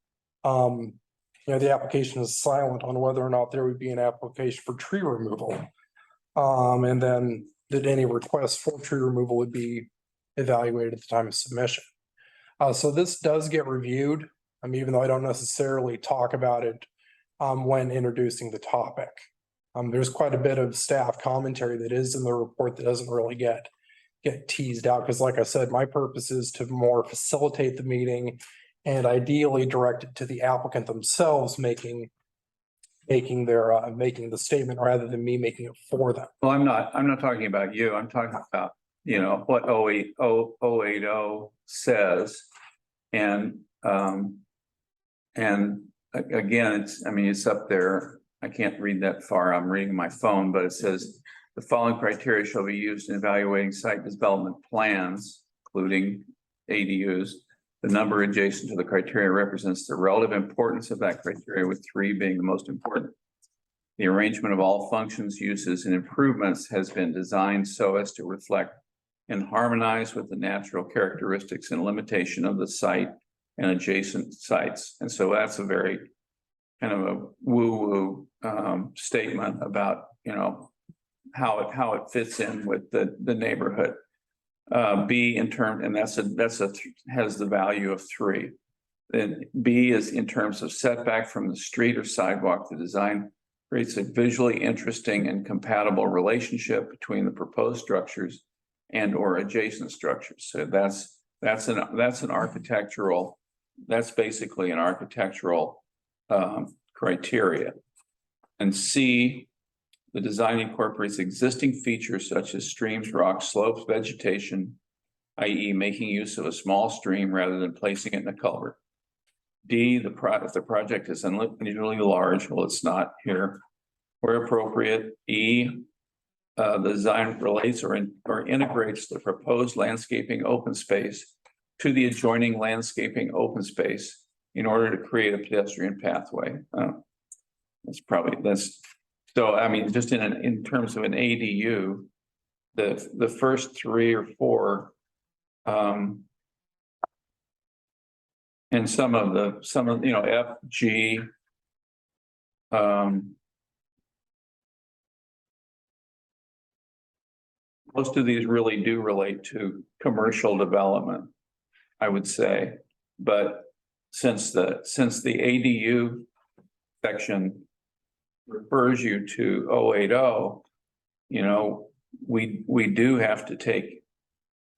you know, the application is silent on whether or not there would be an application for tree removal. And then that any request for tree removal would be evaluated at the time of submission. So this does get reviewed, even though I don't necessarily talk about it when introducing the topic. There's quite a bit of staff commentary that is in the report that doesn't really get teased out, because like I said, my purpose is to more facilitate the meeting and ideally direct it to the applicant themselves making the statement rather than me making it for them. Well, I'm not talking about you. I'm talking about, you know, what 080 says. And again, it's up there. I can't read that far. I'm reading my phone, but it says the following criteria shall be used in evaluating site development plans, including ADUs. The number adjacent to the criteria represents the relative importance of that criteria, with 3 being the most important. The arrangement of all functions, uses, and improvements has been designed so as to reflect and harmonize with the natural characteristics and limitation of the site and adjacent sites. And so that's a very kind of a woo-woo statement about, you know, how it fits in with the neighborhood. B in term, and has the value of 3. Then B is in terms of setback from the street or sidewalk. The design creates a visually interesting and compatible relationship between the proposed structures and or adjacent structures. So that's basically an architectural criteria. And C, the design incorporates existing features such as streams, rocks, slopes, vegetation, i.e. making use of a small stream rather than placing it in a culvert. D, if the project is unusually large, well, it's not here, where appropriate. E, the design relates or integrates the proposed landscaping open space to the adjoining landscaping open space in order to create a pedestrian pathway. So, I mean, just in terms of an ADU, the first 3 or 4, and some of you know, F, G, most of these really do relate to commercial development, I would say. But since the ADU section refers you to 080, you know, we do have to take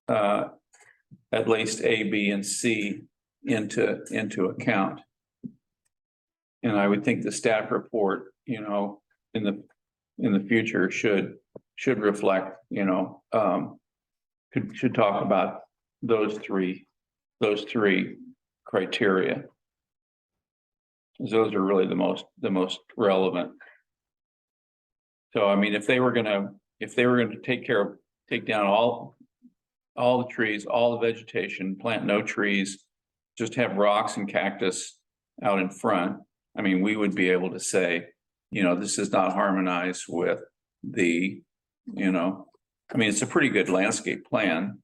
at least A, B, and C into account. And I would think the staff report, you know, in the future should reflect, you know, should talk about those three criteria. Those are really the most relevant. So, I mean, if they were gonna take down all the trees, all the vegetation, plant no trees, just have rocks and cactus out in front, I mean, we would be able to say, you know, this is not harmonized with the, you know, I mean, it's a pretty good landscape plan,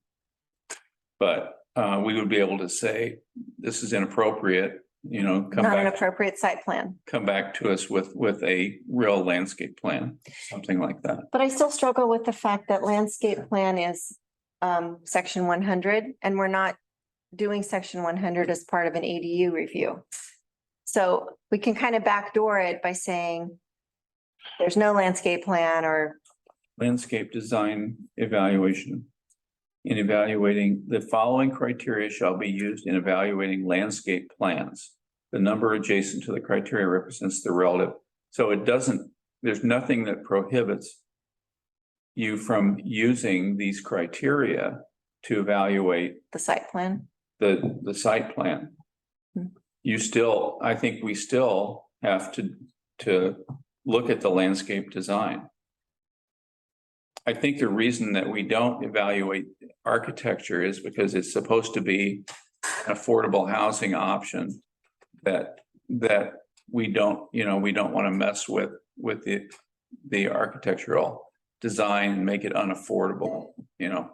but we would be able to say, this is inappropriate, you know, Not an appropriate site plan. come back to us with a real landscape plan, something like that. But I still struggle with the fact that landscape plan is section 100, and we're not doing section 100 as part of an ADU review. So we can kind of backdoor it by saying there's no landscape plan or Landscape design evaluation in evaluating, the following criteria shall be used in evaluating landscape plans. The number adjacent to the criteria represents the relative. So it doesn't, there's nothing that prohibits you from using these criteria to evaluate The site plan. the site plan. Hmm. You still, I think we still have to look at the landscape design. I think the reason that we don't evaluate architecture is because it's supposed to be an affordable housing option that we don't, you know, we don't want to mess with the architectural design and make it unaffordable, you know.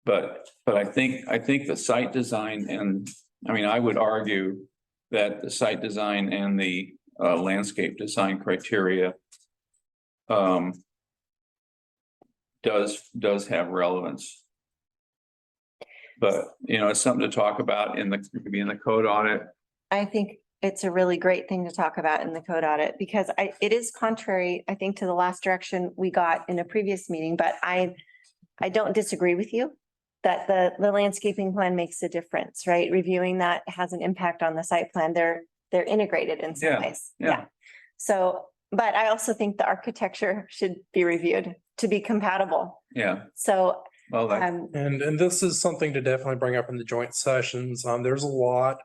But I think the site design and, I mean, I would argue that the site design and the landscape design criteria does have relevance. But, you know, it's something to talk about in the code audit. I think it's a really great thing to talk about in the code audit because it is contrary, I think, to the last direction we got in a previous meeting, but I don't disagree with you that the landscaping plan makes a difference, right? Reviewing that has an impact on the site plan. They're integrated in some Yeah, ways. yeah. So, but I also think the architecture should be reviewed to be compatible. Yeah, So, well, that, And this is something to definitely bring up in the joint sessions. There's a lot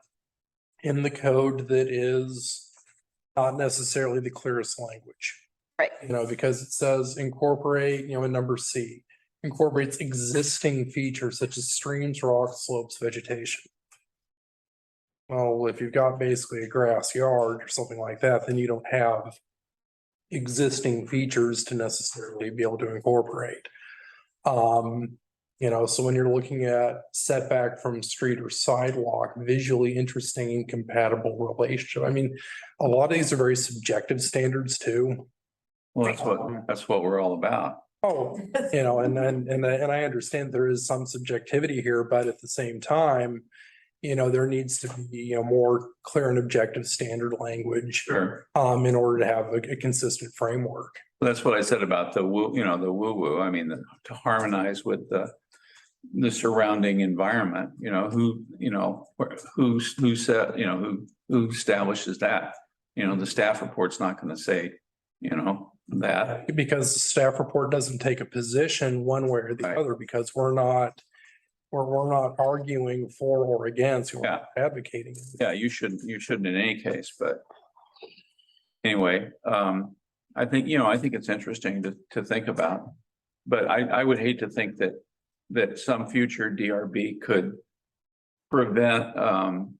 in the code that is not necessarily the clearest language. Right. You know, because it says incorporate, you know, in number C, incorporates existing features such as streams, rocks, slopes, vegetation. Well, if you've got basically a grass yard or something like that, then you don't have existing features to necessarily be able to incorporate. You know, so when you're looking at setback from street or sidewalk, visually interesting and compatible relationship. I mean, a lot of these are very subjective standards too. well, that's what we're all about. Oh, you know, and I understand there is some subjectivity here, but at the same time, you know, there needs to be, you know, more clear and objective standard language. Sure. In order to have a consistent framework. That's what I said about the woo, you know, the woo-woo. I mean, to harmonize with the surrounding environment, you know, who said, you know, who establishes that? You know, the staff report's not going to say, you know, that. Because the staff report doesn't take a position one way or the Right. other, because we're not arguing for or against, we're Yeah. advocating. Yeah, you shouldn't in any case, but anyway, I think, you know, I think it's interesting to think about. But I would hate to think that some future DRB could prevent an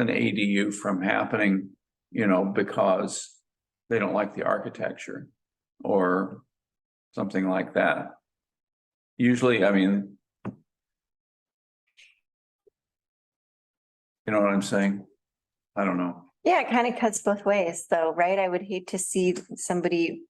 ADU from happening, you know, because they don't like the architecture or something like that. Usually, I mean, you know what I'm saying? I don't know. yeah, it kind of cuts both ways though, right? I would hate to see somebody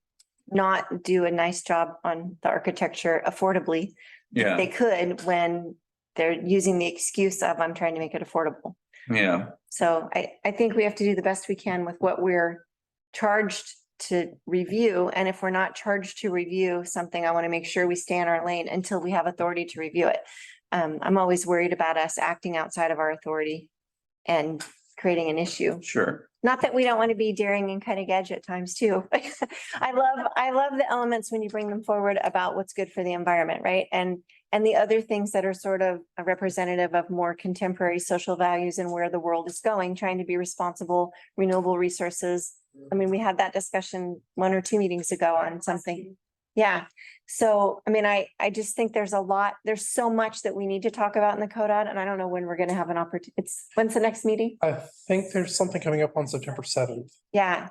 not do a nice job on the architecture affordably. Yeah, They could when they're using the excuse of I'm trying to make it affordable. yeah, So I think we have to do the best we can with what we're charged to review. And if we're not charged to review something, I want to make sure we stay in our lane until we have authority to review it. I'm always worried about us acting outside of our authority and creating an issue. sure. Not that we don't want to be daring and cutting edge at times too. I love the elements when you bring them forward about what's good for the environment, right? And the other things that are sort of a representative of more contemporary social values and where the world is going, trying to be responsible, renewable resources. I mean, we had that discussion 1 or 2 meetings ago on something. Yeah. So, I mean, I just think there's so much that we need to talk about in the code audit, and I don't know when we're going to have an opportunity. When's the next meeting? I think there's something coming up on September 7th. Yeah.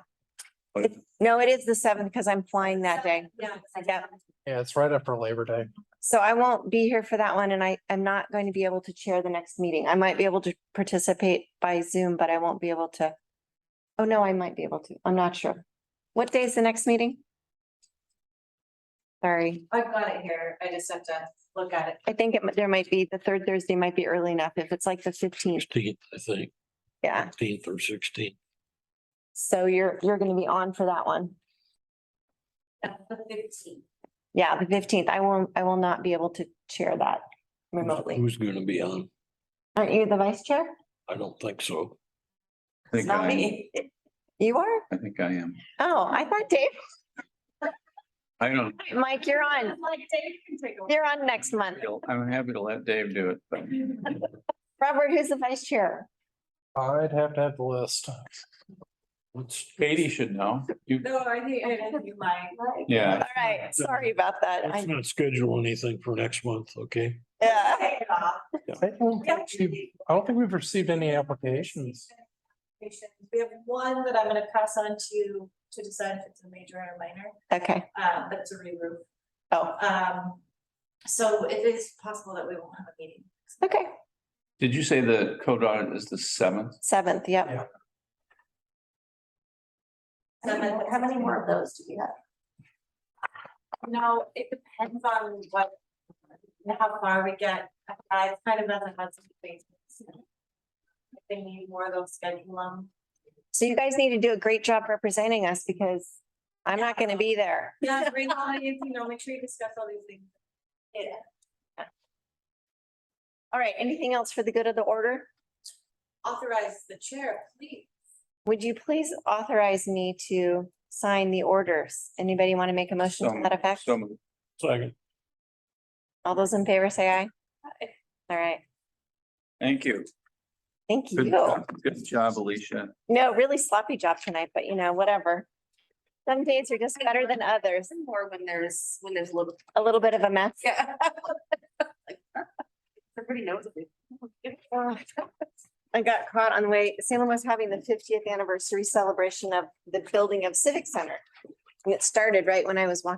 No, it is the 7th because I'm flying that day. Yeah. Yeah. Yeah, it's right after Labor Day. So I won't be here for that one and I am not going to be able to chair the next meeting. I might be able to participate by Zoom, but I won't be able to. Oh, no, I might be able to. I'm not sure. What day is the next meeting? Sorry, I've got it here. I just have to look at it. I think there might be, the third Thursday might be early enough if it's like the 15th. 16th, I think, Yeah, 15th or 16th. so you're going to be on for that one. The 15th. Yeah, the 15th. I will not be able to chair that. remotely. Who's gonna be on? Aren't you the vice chair? I don't think so. I think I am. You are? I think I am. Oh, I thought Dave, I don't, Mike, you're on. You're on next month. I'm happy to let Dave do it, but Robert, who's the vice chair? I'd have to have the list. Katie should know. You, No, I think you might. yeah. All right, sorry about that. Let's not schedule anything for next month, okay? Yeah. I don't think we've received any applications. We have one that I'm gonna pass on to decide if it's a major or a minor, Okay. but it's a re-roof. Oh, So it is possible that we won't have a meeting. okay. Did you say the code audit is the 7th? 7th, yep. Yeah. How many more of those do we have? No, it depends on what, how far we get. I kind of doesn't have some things. If they need more, they'll schedule them. So you guys need to do a great job representing us because I'm not gonna be there. Yeah, bring on, make sure you discuss all these things. Yeah. All right, anything else for the good of the order? Authorize the chair, please. Would you please authorize me to sign the orders? Anybody want to make a motion to that effect? So moved. Second. All those in favor say aye. All right, Thank you. thank Good you. job. Good job, Alicia. No, really sloppy job tonight, but whatever. Some days are just better than others. More when there's little. A little bit of a mess. Yeah. Everybody knows it. I got caught on the way. Salem was having the 50th anniversary celebration of the building of Civic Center. And it started right when I was walking